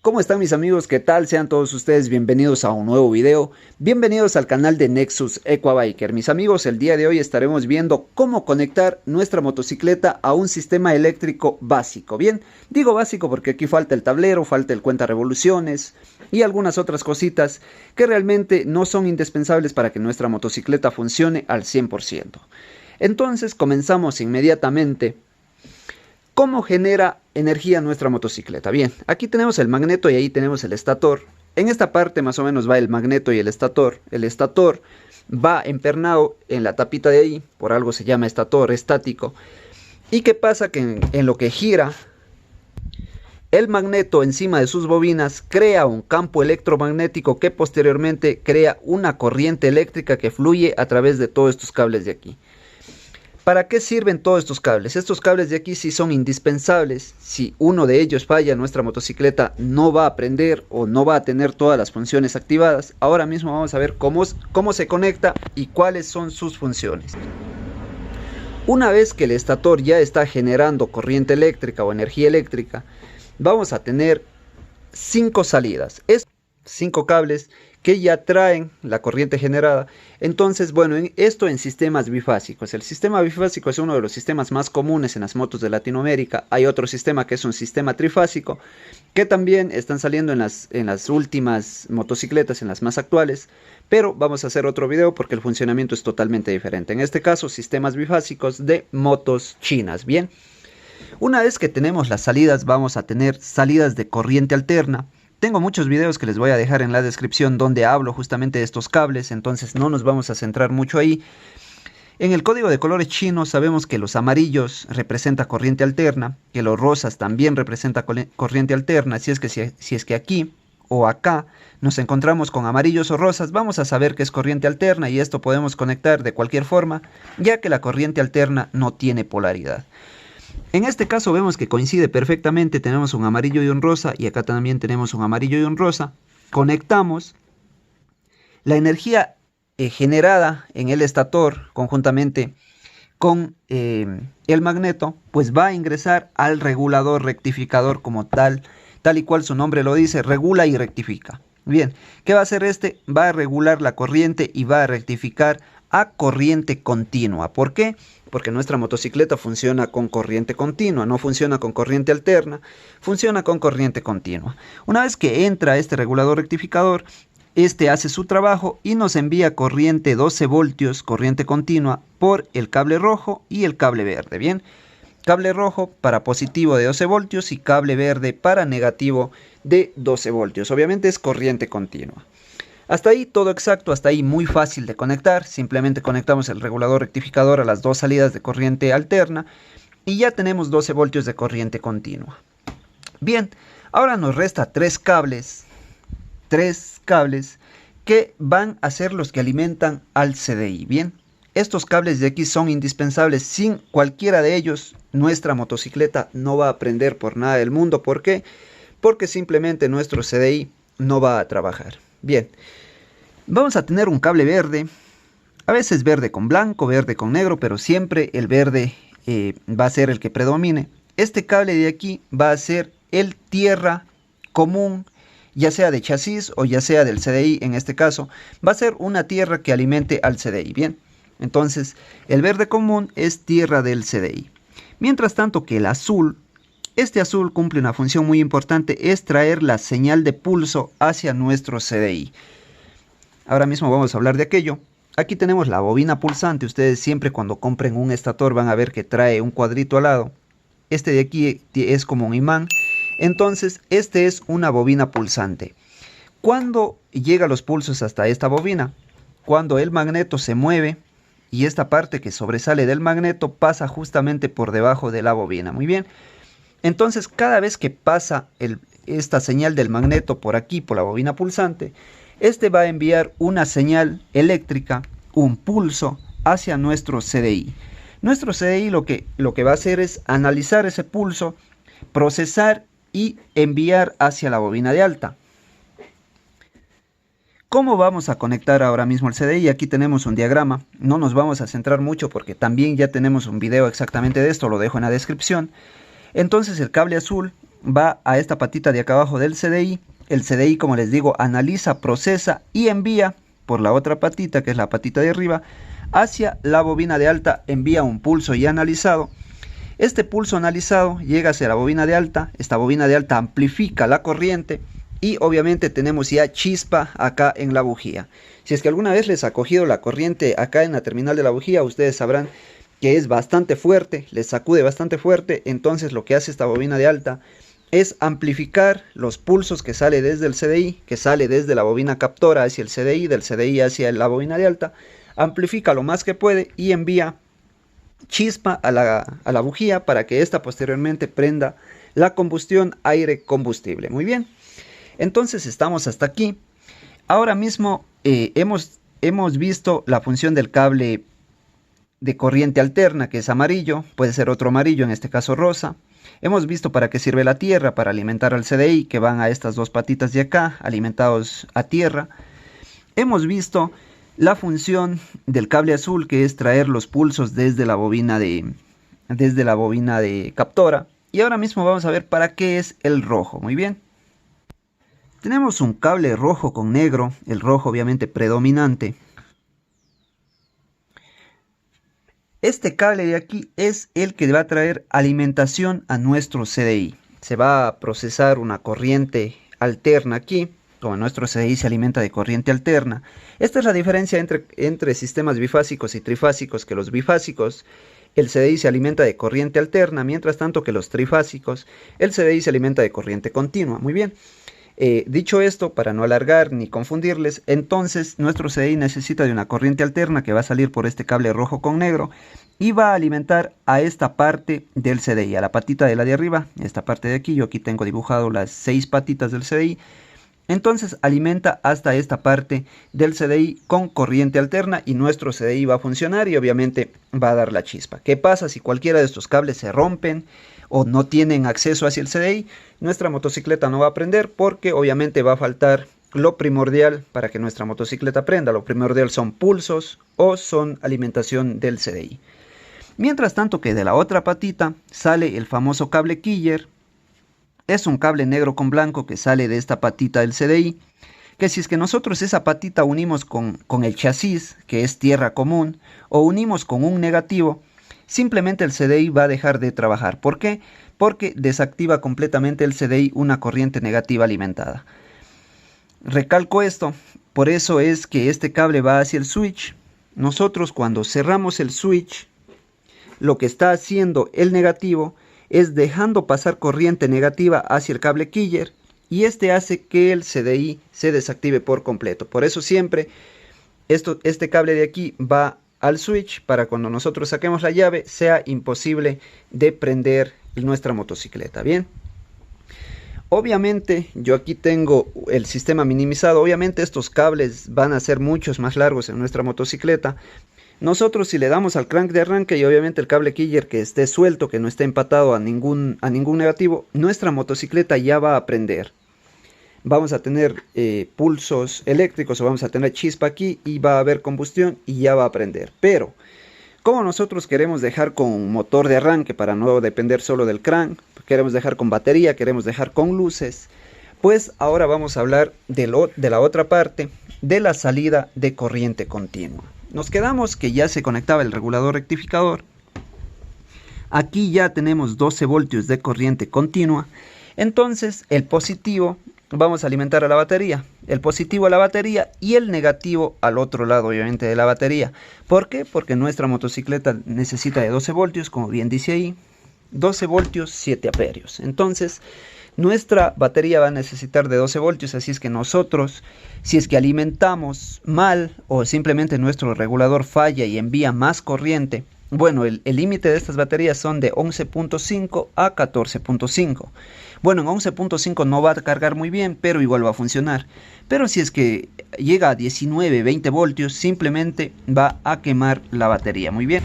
¿Cómo están mis amigos? ¿Qué tal? Sean todos ustedes bienvenidos a un nuevo video. Bienvenidos al canal de Nexus Equabiker. Mis amigos, el día de hoy estaremos viendo cómo conectar nuestra motocicleta a un sistema eléctrico básico. Bien, digo básico porque aquí falta el tablero, falta el cuenta revoluciones y algunas otras cositas que realmente no son indispensables para que nuestra motocicleta funcione al 100%. Entonces comenzamos inmediatamente. ¿Cómo genera energía nuestra motocicleta? Bien, aquí tenemos el magneto y ahí tenemos el estator. En esta parte más o menos va el magneto y el estator. El estator va empernado en la tapita de ahí, por algo se llama estator estático. ¿Y qué pasa? Que en lo que gira, el magneto encima de sus bobinas crea un campo electromagnético que posteriormente crea una corriente eléctrica que fluye a través de todos estos cables de aquí. ¿Para qué sirven todos estos cables? Estos cables de aquí sí son indispensables. Si uno de ellos falla, nuestra motocicleta no va a prender o no va a tener todas las funciones activadas. Ahora mismo vamos a ver cómo se conecta y cuáles son sus funciones. Una vez que el estator ya está generando corriente eléctrica o energía eléctrica, vamos a tener 5 salidas. 5 cables que ya traen la corriente generada. Entonces, bueno, esto en sistemas bifásicos. El sistema bifásico es uno de los sistemas más comunes en las motos de Latinoamérica. Hay otro sistema que es un sistema trifásico, que también están saliendo en las últimas motocicletas, en las más actuales. Pero vamos a hacer otro video porque el funcionamiento es totalmente diferente. En este caso, sistemas bifásicos de motos chinas. Bien, una vez que tenemos las salidas, vamos a tener salidas de corriente alterna. Tengo muchos videos que les voy a dejar en la descripción donde hablo justamente de estos cables, entonces no nos vamos a centrar mucho ahí. En el código de colores chino sabemos que los amarillos representan corriente alterna, que los rosas también representan corriente alterna. Si es que aquí o acá nos encontramos con amarillos o rosas, vamos a saber que es corriente alterna y esto podemos conectar de cualquier forma, ya que la corriente alterna no tiene polaridad. En este caso vemos que coincide perfectamente, tenemos un amarillo y un rosa y acá también tenemos un amarillo y un rosa. Conectamos la energía generada en el estator conjuntamente con el magneto, pues va a ingresar al regulador rectificador como tal y cual su nombre lo dice, regula y rectifica. Bien, ¿qué va a hacer este? Va a regular la corriente y va a rectificar a corriente continua. ¿Por qué? Porque nuestra motocicleta funciona con corriente continua, no funciona con corriente alterna, funciona con corriente continua. Una vez que entra este regulador rectificador, este hace su trabajo y nos envía corriente 12 voltios, corriente continua, por el cable rojo y el cable verde. Bien, cable rojo para positivo de 12 voltios y cable verde para negativo de 12 voltios. Obviamente es corriente continua. Hasta ahí todo exacto, hasta ahí muy fácil de conectar. Simplemente conectamos el regulador rectificador a las dos salidas de corriente alterna y ya tenemos 12 voltios de corriente continua. Bien, ahora nos resta tres cables que van a ser los que alimentan al CDI. Bien, estos cables de aquí son indispensables. Sin cualquiera de ellos nuestra motocicleta no va a prender por nada del mundo. ¿Por qué? Porque simplemente nuestro CDI no va a trabajar. Bien, vamos a tener un cable verde, a veces verde con blanco, verde con negro, pero siempre el verde va a ser el que predomine. Este cable de aquí va a ser el tierra común, ya sea de chasis o ya sea del CDI. En este caso va a ser una tierra que alimente al CDI. Bien, entonces el verde común es tierra del CDI. Mientras tanto que el azul, este azul cumple una función muy importante, es traer la señal de pulso hacia nuestro CDI. Ahora mismo vamos a hablar de aquello. Aquí tenemos la bobina pulsante. Ustedes siempre cuando compren un estator van a ver que trae un cuadrito al lado. Este de aquí es como un imán. Entonces, este es una bobina pulsante. ¿Cuándo llegan los pulsos hasta esta bobina? Cuando el magneto se mueve y esta parte que sobresale del magneto pasa justamente por debajo de la bobina. Muy bien. Entonces, cada vez que pasa esta señal del magneto por aquí, por la bobina pulsante, este va a enviar una señal eléctrica, un pulso, hacia nuestro CDI. Nuestro CDI lo que va a hacer es analizar ese pulso, procesar y enviar hacia la bobina de alta. ¿Cómo vamos a conectar ahora mismo el CDI? Aquí tenemos un diagrama. No nos vamos a centrar mucho porque también ya tenemos un video exactamente de esto, lo dejo en la descripción. Entonces el cable azul va a esta patita de acá abajo del CDI. El CDI, como les digo, analiza, procesa y envía por la otra patita, que es la patita de arriba, hacia la bobina de alta, envía un pulso ya analizado. Este pulso analizado llega hacia la bobina de alta, esta bobina de alta amplifica la corriente y obviamente tenemos ya chispa acá en la bujía. Si es que alguna vez les ha cogido la corriente acá en la terminal de la bujía, ustedes sabrán que es bastante fuerte, les sacude bastante fuerte. Entonces lo que hace esta bobina de alta es amplificar los pulsos que sale desde el CDI, que sale desde la bobina captora hacia el CDI, del CDI hacia la bobina de alta, amplifica lo más que puede y envía chispa a la bujía para que ésta posteriormente prenda la combustión aire-combustible. Muy bien, entonces estamos hasta aquí. Ahora mismo hemos visto la función del cable de corriente alterna, que es amarillo, puede ser otro amarillo, en este caso rosa. Hemos visto para qué sirve la tierra, para alimentar al CDI, que van a estas dos patitas de acá, alimentados a tierra. Hemos visto la función del cable azul, que es traer los pulsos desde la bobina de captora. Y ahora mismo vamos a ver para qué es el rojo. Muy bien. Tenemos un cable rojo con negro, el rojo obviamente predominante. Este cable de aquí es el que va a traer alimentación a nuestro CDI. Se va a procesar una corriente alterna aquí. Como nuestro CDI se alimenta de corriente alterna. Esta es la diferencia entre sistemas bifásicos y trifásicos, que los bifásicos, el CDI se alimenta de corriente alterna, mientras tanto que los trifásicos, el CDI se alimenta de corriente continua. Muy bien. Dicho esto, para no alargar ni confundirles, entonces nuestro CDI necesita de una corriente alterna que va a salir por este cable rojo con negro y va a alimentar a esta parte del CDI, a la patita de la de arriba, esta parte de aquí. Yo aquí tengo dibujado las 6 patitas del CDI. Entonces alimenta hasta esta parte del CDI con corriente alterna y nuestro CDI va a funcionar y obviamente va a dar la chispa. ¿Qué pasa si cualquiera de estos cables se rompen o no tienen acceso hacia el CDI? Nuestra motocicleta no va a prender porque obviamente va a faltar lo primordial para que nuestra motocicleta prenda. Lo primordial son pulsos o son alimentación del CDI. Mientras tanto que de la otra patita sale el famoso cable Killer. Es un cable negro con blanco que sale de esta patita del CDI, que si es que nosotros esa patita unimos con el chasis, que es tierra común, o unimos con un negativo, simplemente el CDI va a dejar de trabajar. ¿Por qué? Porque desactiva completamente el CDI una corriente negativa alimentada. Recalco esto, por eso es que este cable va hacia el switch. Nosotros cuando cerramos el switch, lo que está haciendo el negativo es dejando pasar corriente negativa hacia el cable Killer y este hace que el CDI se desactive por completo. Por eso siempre este cable de aquí va al switch para cuando nosotros saquemos la llave sea imposible de prender nuestra motocicleta. Bien, obviamente yo aquí tengo el sistema minimizado. Obviamente estos cables van a ser muchos más largos en nuestra motocicleta. Nosotros si le damos al crank de arranque y obviamente el cable Killer que esté suelto, que no esté empatado a ningún negativo, nuestra motocicleta ya va a prender. Vamos a tener pulsos eléctricos o vamos a tener chispa aquí y va a haber combustión y ya va a prender. Pero como nosotros queremos dejar con motor de arranque para no depender solo del crank, queremos dejar con batería, queremos dejar con luces, pues ahora vamos a hablar de la otra parte, de la salida de corriente continua. Nos quedamos que ya se conectaba el regulador rectificador. Aquí ya tenemos 12 voltios de corriente continua. Entonces el positivo vamos a alimentar a la batería. El positivo a la batería y el negativo al otro lado obviamente de la batería. ¿Por qué? Porque nuestra motocicleta necesita de 12 voltios, como bien dice ahí. 12 voltios, 7 amperios. Entonces nuestra batería va a necesitar de 12 voltios, así es que nosotros, si es que alimentamos mal o simplemente nuestro regulador falla y envía más corriente, bueno, el límite de estas baterías son de 11.5 a 14.5. Bueno, en 11.5 no va a cargar muy bien, pero igual va a funcionar. Pero si es que llega a 19, 20 voltios, simplemente va a quemar la batería. Muy bien.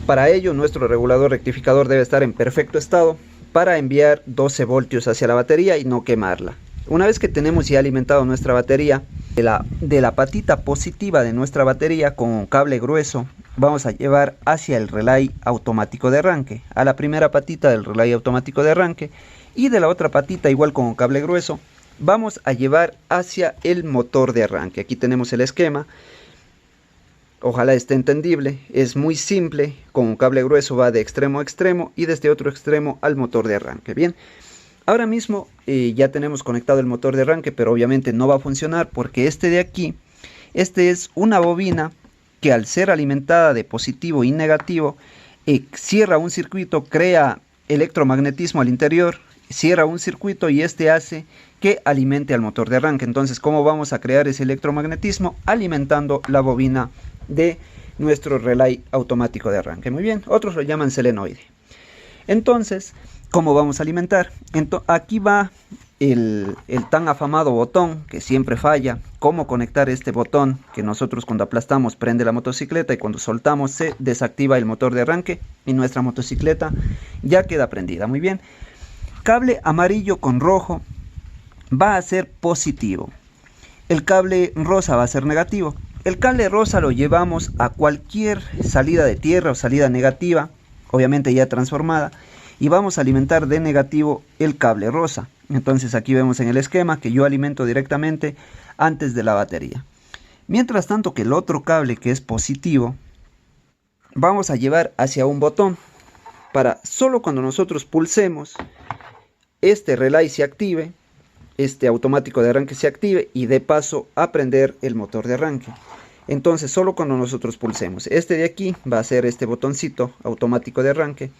Para ello, nuestro regulador rectificador debe estar en perfecto estado para enviar 12 voltios hacia la batería y no quemarla. Una vez que tenemos ya alimentado nuestra batería, de la patita positiva de nuestra batería con un cable grueso, vamos a llevar hacia el relay automático de arranque, a la primera patita del relay automático de arranque, y de la otra patita, igual con un cable grueso, vamos a llevar hacia el motor de arranque. Aquí tenemos el esquema. Ojalá esté entendible, es muy simple, con un cable grueso va de extremo a extremo y desde otro extremo al motor de arranque. Bien, ahora mismo ya tenemos conectado el motor de arranque, pero obviamente no va a funcionar porque este de aquí, este es una bobina que al ser alimentada de positivo y negativo, cierra un circuito, crea electromagnetismo al interior, cierra un circuito y este hace que alimente al motor de arranque. Entonces, ¿cómo vamos a crear ese electromagnetismo? Alimentando la bobina de nuestro relay automático de arranque. Muy bien, otros lo llaman selenoide. Entonces, ¿cómo vamos a alimentar? Aquí va el tan afamado botón que siempre falla. ¿Cómo conectar este botón que nosotros cuando aplastamos prende la motocicleta y cuando soltamos se desactiva el motor de arranque y nuestra motocicleta ya queda prendida? Muy bien, cable amarillo con rojo va a ser positivo, el cable rosa va a ser negativo. El cable rosa lo llevamos a cualquier salida de tierra o salida negativa, obviamente ya transformada, y vamos a alimentar de negativo el cable rosa. Entonces aquí vemos en el esquema que yo alimento directamente antes de la batería. Mientras tanto que el otro cable que es positivo, vamos a llevar hacia un botón para solo cuando nosotros pulsemos este relay se active, este automático de arranque se active y de paso a prender el motor de arranque. Entonces solo cuando nosotros pulsemos este de aquí va a ser este botoncito automático de arranque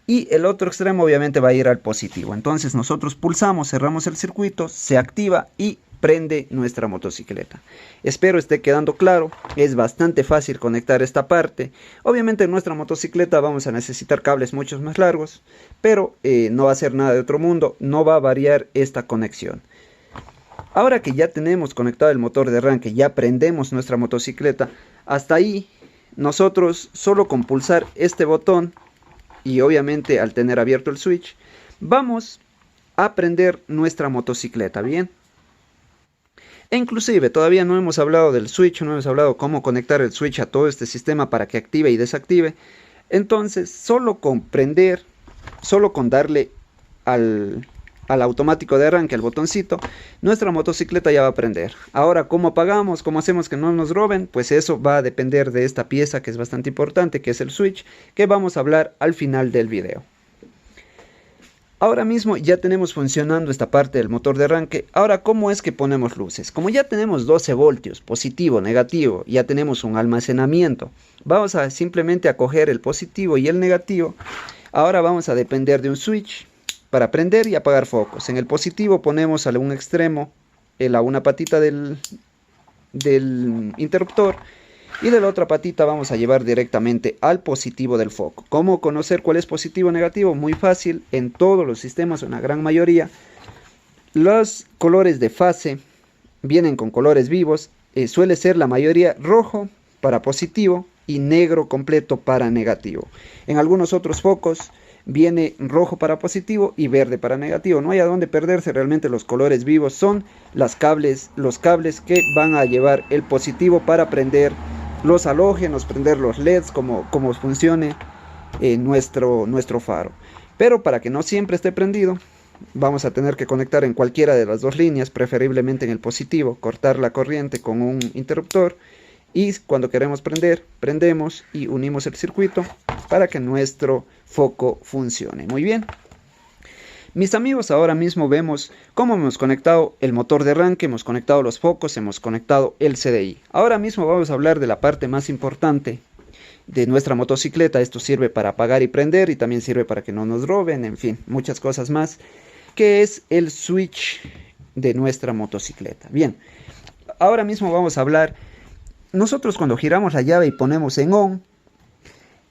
y el otro extremo obviamente va a ir al positivo. Entonces nosotros pulsamos, cerramos el circuito, se activa y prende nuestra motocicleta. Espero esté quedando claro, es bastante fácil conectar esta parte. Obviamente en nuestra motocicleta vamos a necesitar cables mucho más largos, pero no va a ser nada de otro mundo, no va a variar esta conexión. Ahora que ya tenemos conectado el motor de arranque, ya prendemos nuestra motocicleta, hasta ahí nosotros solo con pulsar este botón y obviamente al tener abierto el switch, vamos a prender nuestra motocicleta, ¿bien? E inclusive todavía no hemos hablado del switch, no hemos hablado cómo conectar el switch a todo este sistema para que active y desactive. Entonces solo con prender, solo con darle al automático de arranque, al botoncito, nuestra motocicleta ya va a prender. Ahora, ¿cómo apagamos? ¿Cómo hacemos que no nos roben? Pues eso va a depender de esta pieza que es bastante importante, que es el switch, que vamos a hablar al final del video. Ahora mismo ya tenemos funcionando esta parte del motor de arranque. Ahora, ¿cómo es que ponemos luces? Como ya tenemos 12 voltios, positivo, negativo, ya tenemos un almacenamiento. Vamos a simplemente a coger el positivo y el negativo. Ahora vamos a depender de un switch para prender y apagar focos. En el positivo ponemos a un extremo una patita del interruptor. Y de la otra patita vamos a llevar directamente al positivo del foco. ¿Cómo conocer cuál es positivo o negativo? Muy fácil, en todos los sistemas, en la gran mayoría, los colores de fase vienen con colores vivos. Suele ser la mayoría rojo para positivo y negro completo para negativo. En algunos otros focos viene rojo para positivo y verde para negativo. No hay a dónde perderse, realmente los colores vivos son los cables que van a llevar el positivo para prender los halógenos, prender los LEDs, como funcione nuestro faro. Pero para que no siempre esté prendido, vamos a tener que conectar en cualquiera de las dos líneas, preferiblemente en el positivo, cortar la corriente con un interruptor y cuando queremos prender, prendemos y unimos el circuito para que nuestro foco funcione. Muy bien. Mis amigos, ahora mismo vemos cómo hemos conectado el motor de arranque, hemos conectado los focos, hemos conectado el CDI. Ahora mismo vamos a hablar de la parte más importante de nuestra motocicleta. Esto sirve para apagar y prender y también sirve para que no nos roben, en fin, muchas cosas más, que es el switch de nuestra motocicleta. Bien, ahora mismo vamos a hablar, nosotros cuando giramos la llave y ponemos en on,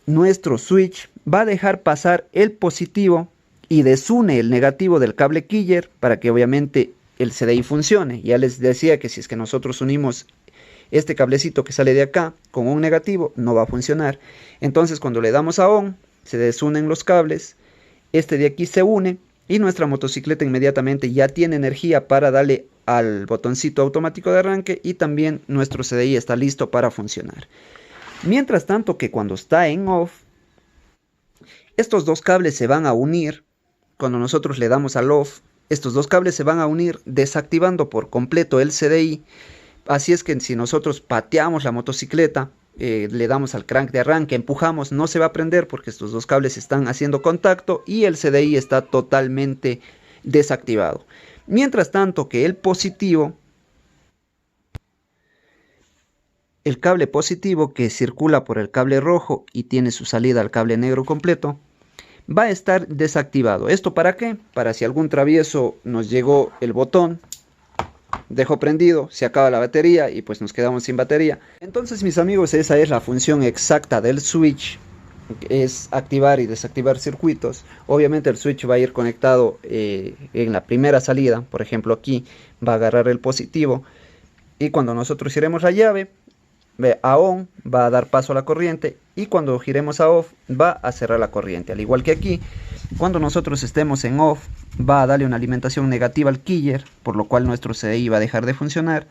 nuestro switch va a dejar pasar el positivo y desune el negativo del cable Killer para que obviamente el CDI funcione. Ya les decía que si es que nosotros unimos este cablecito que sale de acá con un negativo, no va a funcionar. Entonces cuando le damos a on, se desunen los cables, este de aquí se une y nuestra motocicleta inmediatamente ya tiene energía para darle al botoncito automático de arranque y también nuestro CDI está listo para funcionar. Mientras tanto que cuando está en off, estos dos cables se van a unir cuando nosotros le damos al off, estos dos cables se van a unir desactivando por completo el CDI. Así es que si nosotros pateamos la motocicleta, le damos al crank de arranque, empujamos, no se va a prender porque estos dos cables están haciendo contacto y el CDI está totalmente desactivado. Mientras tanto que el cable positivo que circula por el cable rojo y tiene su salida al cable negro completo, va a estar desactivado. ¿Esto para qué? Para si algún travieso nos llegó el botón, dejó prendido, se acaba la batería y pues nos quedamos sin batería. Entonces, mis amigos, esa es la función exacta del switch. Es activar y desactivar circuitos. Obviamente el switch va a ir conectado en la primera salida. Por ejemplo, aquí va a agarrar el positivo y cuando nosotros giremos la llave a on va a dar paso a la corriente y cuando giremos a off va a cerrar la corriente. Al igual que aquí, cuando nosotros estemos en off va a darle una alimentación negativa al quiller, por lo cual nuestro CDI va a dejar de funcionar,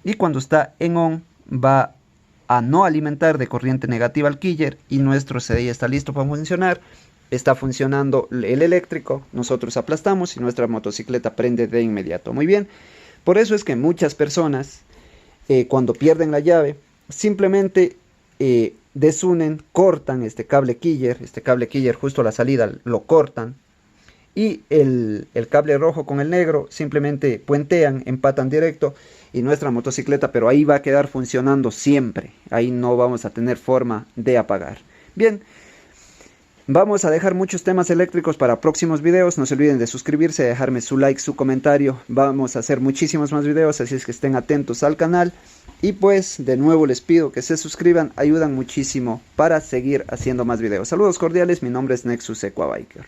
y cuando está en on va a no alimentar de corriente negativa al quiller y nuestro CDI está listo para funcionar. Está funcionando el eléctrico, nosotros aplastamos y nuestra motocicleta prende de inmediato. Muy bien, por eso es que muchas personas cuando pierden la llave simplemente desunen, cortan este cable quiller justo a la salida lo cortan, y el cable rojo con el negro simplemente puentean, empatan directo y nuestra motocicleta, pero ahí va a quedar funcionando siempre, ahí no vamos a tener forma de apagar. Bien, vamos a dejar muchos temas eléctricos para próximos videos. No se olviden de suscribirse, dejarme su like, su comentario. Vamos a hacer muchísimos más videos, así es que estén atentos al canal. Y pues de nuevo les pido que se suscriban, ayudan muchísimo para seguir haciendo más videos. Saludos cordiales, mi nombre es Nexus Equabiker.